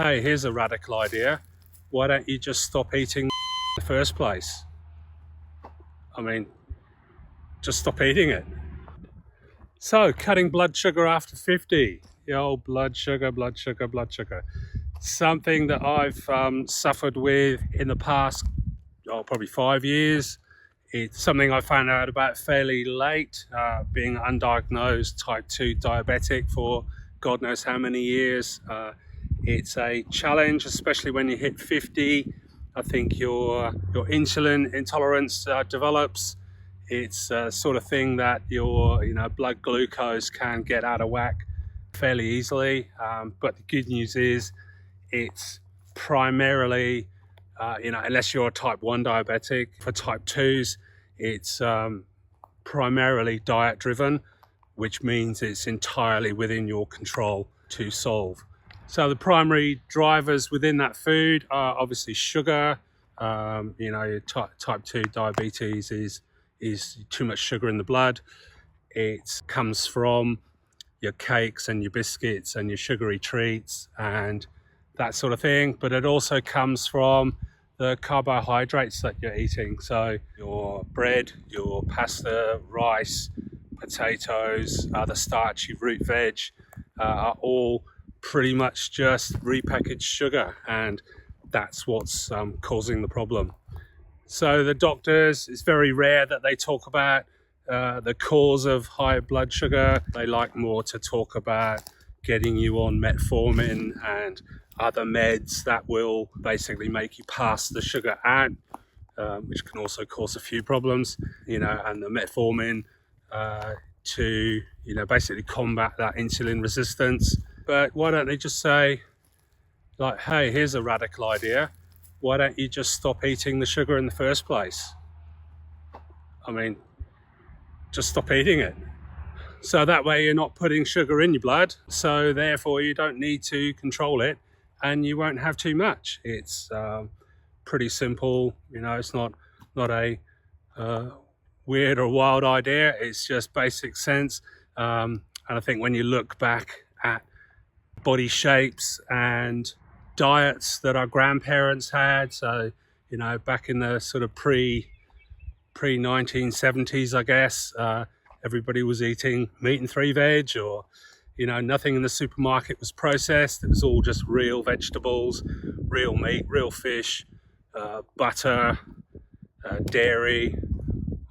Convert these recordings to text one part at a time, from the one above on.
Hey, here's a radical idea. Why don't you just stop eating in the first place? I mean, just stop eating it. So, cutting blood sugar after 50. The old blood sugar. Something that I've suffered with in the past, probably 5 years. It's something I found out about fairly late, being undiagnosed type 2 diabetic for God knows how many years. It's a challenge, especially when you hit 50. I think your insulin intolerance develops. It's a sort of thing that your blood glucose can get out of whack fairly easily. But the good news is it's primarily, unless you're a type 1 diabetic, for type 2s, it's primarily diet driven, which means it's entirely within your control to solve. So the primary drivers within that food are obviously sugar. Type 2 diabetes is too much sugar in the blood. It comes from your cakes and your biscuits and your sugary treats and that sort of thing, but it also comes from the carbohydrates that you're eating. So your bread, your pasta, rice, potatoes, other starchy root veg are all pretty much just repackaged sugar, and that's what's causing the problem. So the doctors, it's very rare that they talk about the cause of high blood sugar. They like more to talk about getting you on metformin and other meds that will basically make you pass the sugar out, which can also cause a few problems, and the metformin to basically combat that insulin resistance. But why don't they just say, like, hey, here's a radical idea. Why don't you just stop eating the sugar in the first place? I mean, just stop eating it. So that way you're not putting sugar in your blood. So therefore you don't need to control it and you won't have too much. It's pretty simple. It's not a weird or wild idea. It's just basic sense. And I think when you look back at body shapes and diets that our grandparents had, so back in the sort of pre 1970s, I guess, everybody was eating meat and 3 veg, or nothing in the supermarket was processed. It was all just real vegetables, real meat, real fish, butter, dairy,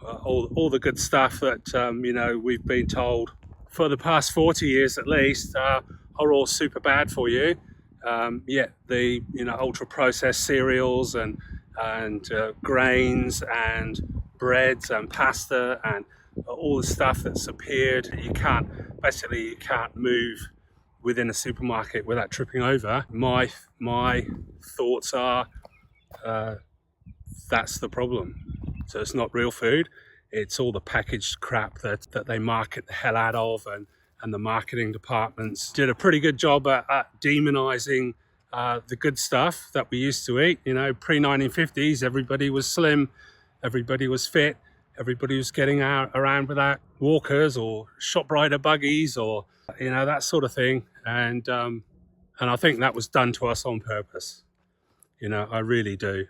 all the good stuff that we've been told for the past 40 years at least are all super bad for you. Yet the ultra processed cereals and grains and breads and pasta and all the stuff that's appeared, you can't move within a supermarket without tripping over. My thoughts are that's the problem. So it's not real food. It's all the packaged crap that they market the hell out of, and the marketing departments did a pretty good job at demonizing the good stuff that we used to eat. Pre-1950s, everybody was slim, everybody was fit, everybody was getting out around without walkers or ShopRider buggies or that sort of thing, and I think that was done to us on purpose. I really do.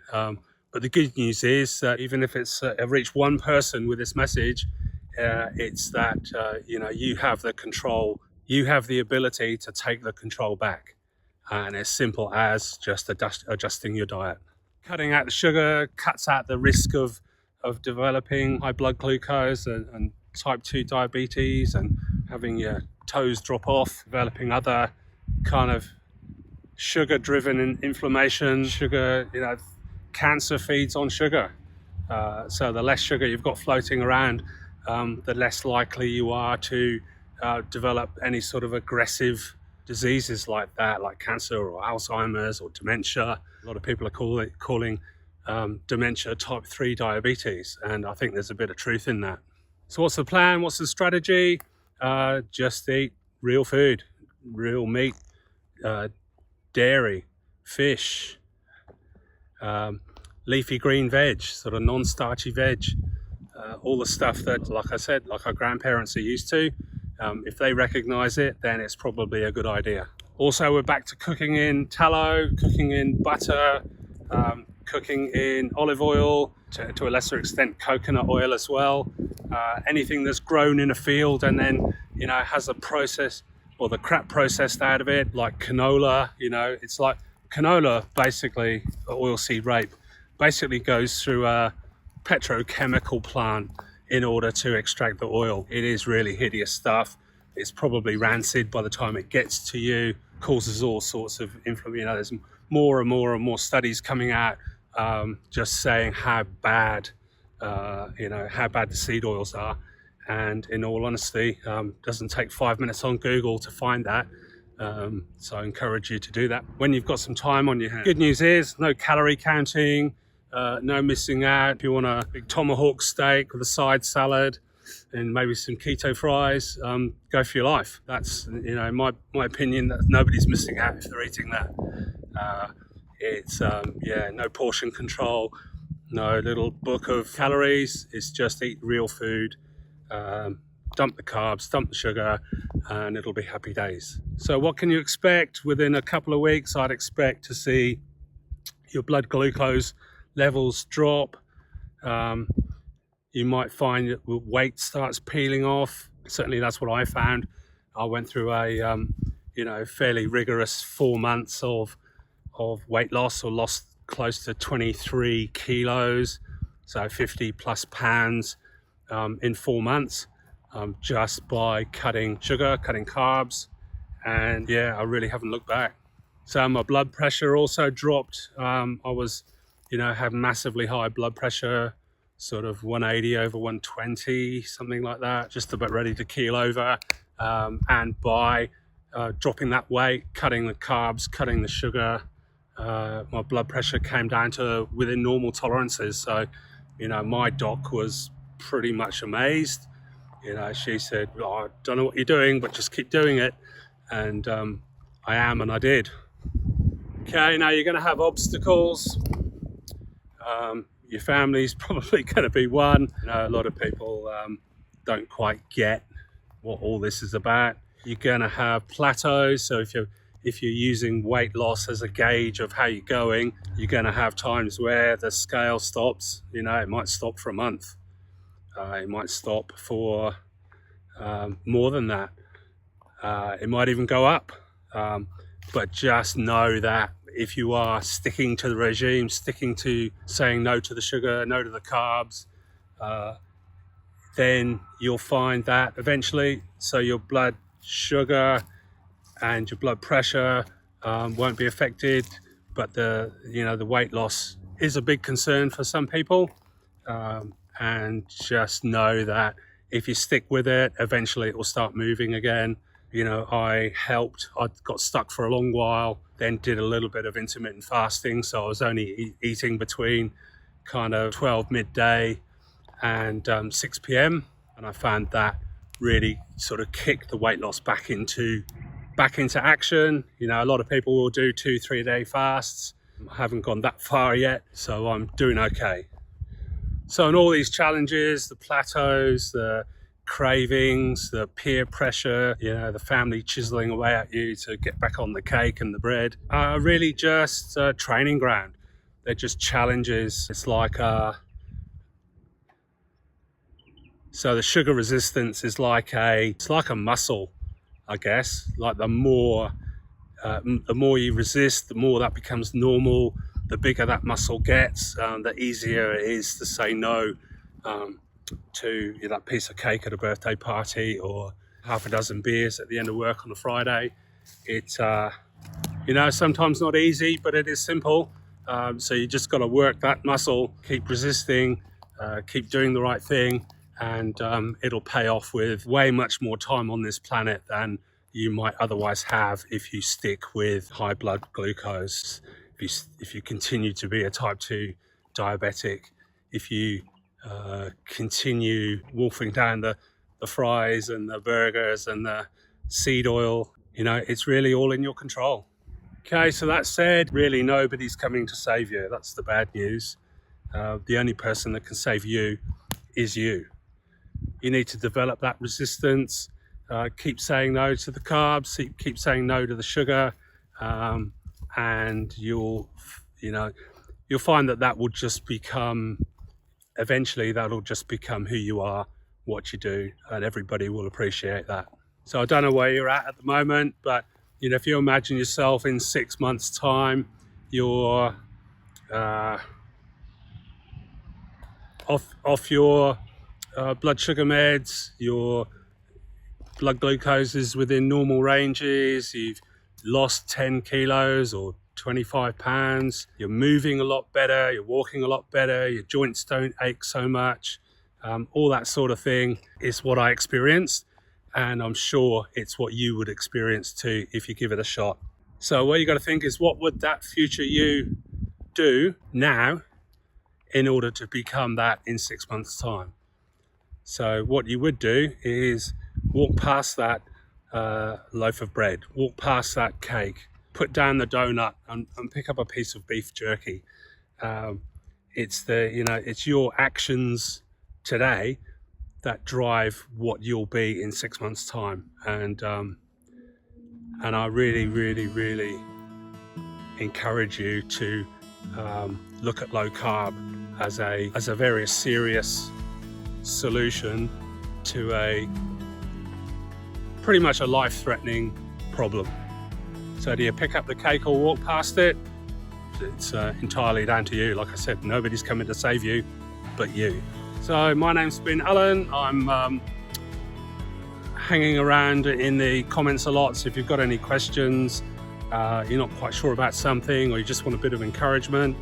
But the good news is that even if it's reached one person with this message, it's that you have the control, you have the ability to take the control back, and as simple as just adjusting your diet. Cutting out the sugar cuts out the risk of developing high blood glucose and type 2 diabetes, and having your toes drop off, developing other kind of sugar driven inflammation. Cancer feeds on sugar. So the less sugar you've got floating around, the less likely you are to develop any sort of aggressive diseases like that, like cancer or Alzheimer's or dementia. A lot of people are calling dementia type 3 diabetes, and I think there's a bit of truth in that. So what's the plan? What's the strategy? Just eat real food, real meat, dairy, fish, leafy green veg, sort of non-starchy veg, all the stuff that, like I said, like our grandparents are used to. If they recognize it, then it's probably a good idea. Also, we're back to cooking in tallow, cooking in butter, cooking in olive oil, to a lesser extent coconut oil as well. Anything that's grown in a field and then, you know, has a process or the crap processed out of it, like canola. You know, it's like canola, basically oilseed rape, basically goes through a petrochemical plant in order to extract the oil. It is really hideous stuff. It's probably rancid by the time it gets to you, causes all sorts of inflammation. You know, there's more and more studies coming out just saying how bad, how bad the seed oils are. And in all honesty, doesn't take 5 minutes on Google to find that. So I encourage you to do that when you've got some time on your hands. Good news is no calorie counting, no missing out. If you want a big tomahawk steak with a side salad and maybe some keto fries, go for your life. That's, you know, my opinion, that nobody's missing out if they're eating that. It's no portion control, no little book of calories. It's just eat real food, dump the carbs, dump the sugar, and it'll be happy days. So what can you expect? Within a couple of weeks, I'd expect to see your blood glucose levels drop. You might find that weight starts peeling off. Certainly that's what I found. I went through a fairly rigorous 4 months of weight loss, or lost close to 23 kilos, so 50 plus pounds in 4 months, just by cutting sugar, cutting carbs, and yeah, I really haven't looked back. So my blood pressure also dropped. I was, had massively high blood pressure, sort of 180 over 120, something like that, just about ready to keel over. And by dropping that weight, cutting the carbs, cutting the sugar, my blood pressure came down to within normal tolerances. So, my doc was pretty much amazed. She said, "Oh, I don't know what you're doing, but just keep doing it." And I am, and I did. Okay, now you're going to have obstacles. Your family's probably going to be one. A lot of people don't quite get what all this is about. You're going to have plateaus. So if you're using weight loss as a gauge of how you're going, you're going to have times where the scale stops. It might stop for a month. It might stop for more than that. It might even go up. But just know that if you are sticking to the regime, sticking to saying no to the sugar, no to the carbs, then you'll find that eventually, so your blood sugar and your blood pressure won't be affected, but the weight loss is a big concern for some people. And just know that if you stick with it, eventually it will start moving again. I got stuck for a long while, then did a little bit of intermittent fasting. So I was only eating between kind of 12 midday and 6 p.m. And I found that really sort of kicked the weight loss back into action. A lot of people will do 2-3 day fasts. I haven't gone that far yet, so I'm doing okay. So in all these challenges, the plateaus, the cravings, the peer pressure, the family chiseling away at you to get back on the cake and the bread, are really just a training ground. They're just challenges. It's like so the sugar resistance is like a muscle, I guess. Like the more you resist, the more that becomes normal. The bigger that muscle gets, the easier it is to say no to that piece of cake at a birthday party, or half a dozen beers at the end of work on a Friday. It's sometimes not easy, but it is simple. So you just got to work that muscle, keep resisting, keep doing the right thing, and it'll pay off with way much more time on this planet than you might otherwise have if you stick with high blood glucose. If you continue to be a type 2 diabetic, if you continue wolfing down the fries and the burgers and the seed oil, it's really all in your control. Okay, so that said, really nobody's coming to save you. That's the bad news. The only person that can save you is you. You need to develop that resistance, keep saying no to the carbs, keep saying no to the sugar, and you'll find that will just become, eventually that'll just become who you are, what you do, and everybody will appreciate that. So I don't know where you're at the moment, but if you imagine yourself in 6 months' time, you're off your blood sugar meds, your blood glucose is within normal ranges, you've lost 10 kilos or 25 pounds, you're moving a lot better, you're walking a lot better, your joints don't ache so much, all that sort of thing is what I experienced, and I'm sure it's what you would experience too if you give it a shot. So what you got to think is, what would that future you do now in order to become that in 6 months' time? So what you would do is walk past that loaf of bread, walk past that cake, put down the donut and pick up a piece of beef jerky. It's your actions today that drive what you'll be in 6 months' time. And I really, really, really encourage you to look at low carb as a very serious solution to a pretty much a life-threatening problem. So do you pick up the cake or walk past it? It's entirely down to you. Like I said, nobody's coming to save you but you. So my name's been Alan. I'm hanging around in the comments a lot, so if you've got any questions, you're not quite sure about something, or you just want a bit of encouragement,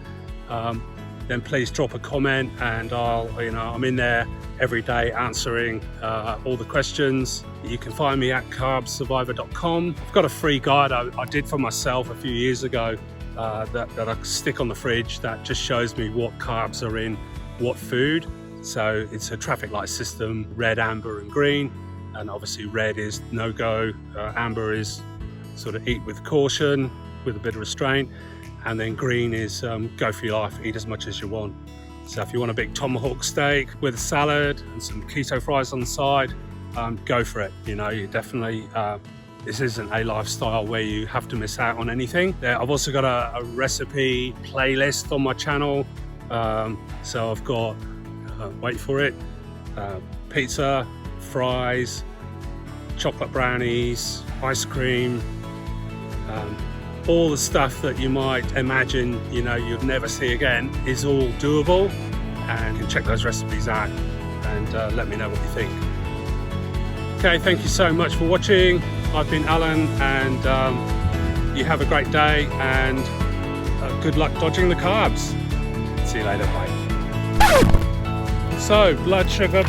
then please drop a comment, and I'm in there every day answering all the questions. You can find me at carbsurvivor.com. I've got a free guide I did for myself a few years ago that I stick on the fridge that just shows me what carbs are in what food. So it's a traffic light system: red, amber and green, and obviously red is no-go, amber is sort of eat with caution, with a bit of restraint, and then green is go for your life, eat as much as you want. So if you want a big tomahawk steak with a salad and some keto fries on the side, go for it. You definitely, this isn't a lifestyle where you have to miss out on anything. I've also got a recipe playlist on my channel. So I've got, wait for it, pizza, fries, chocolate brownies, ice cream, all the stuff that you might imagine you'd never see again is all doable, and you can check those recipes out and let me know what you think. Okay, thank you so much for watching. I've been Alan, and you have a great day, and good luck dodging the carbs. See you later, bye. So blood sugar.